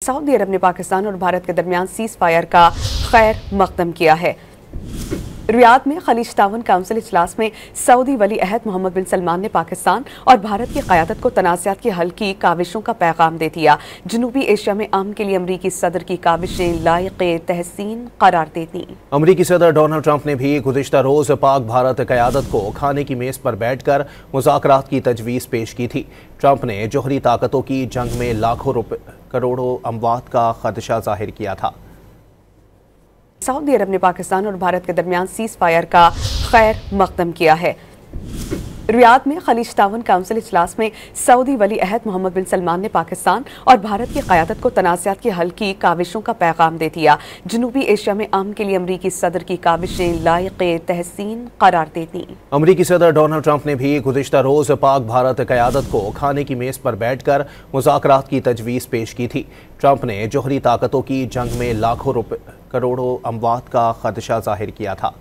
Saudi अरब ने पाकिस्तान और भारत के दरमियान सीज फायर का खैर मकदम किया है। रियाद में खलीज ताउन काउंसिल इजलास में सऊदी वली अहद मोहम्मद बिन सलमान ने पाकिस्तान और भारत की क़यादत को तनाज़ात के हल की काविशों का पैगाम दे दिया। जनूबी एशिया में अमन के लिए अमरीकी सदर की काविशें लायक़े तहसीन करार देती। अमरीकी सदर डोनाल्ड ट्रंप ने भी गुज़िश्ता रोज़ पाक भारत क़यादत को खाने की मेज़ पर बैठकर मुज़ाकरात की तजवीज़ पेश की थी। ट्रंप ने जोहरी ताकतों की जंग में लाखों करोड़ों अमवात का खदशा जाहिर किया था। सऊदी अरब ने पाकिस्तान और भारत के दरमियान सीज फायर का खैर मकदम किया है। रियाद में खलीज ताउन काउंसिल इजलास में सऊदी वली अहद मोहम्मद बिन सलमान ने पाकिस्तान और भारत की क़यादत को तनाज़ात के हल की काविशों का पैगाम दे दिया। जनूबी एशिया में अमन के लिए अमरीकी सदर की काविशें लायक़े तहसीन करार देती। अमरीकी सदर डोनाल्ड ट्रंप ने भी गुज़िश्ता रोज़ पाक भारत क़यादत को खाने की मेज़ पर बैठकर मुज़ाकरात की तजवीज़ पेश की थी। ट्रंप ने जोहरी ताकतों की जंग में लाखों करोड़ों अमवात का खदशा जाहिर किया था।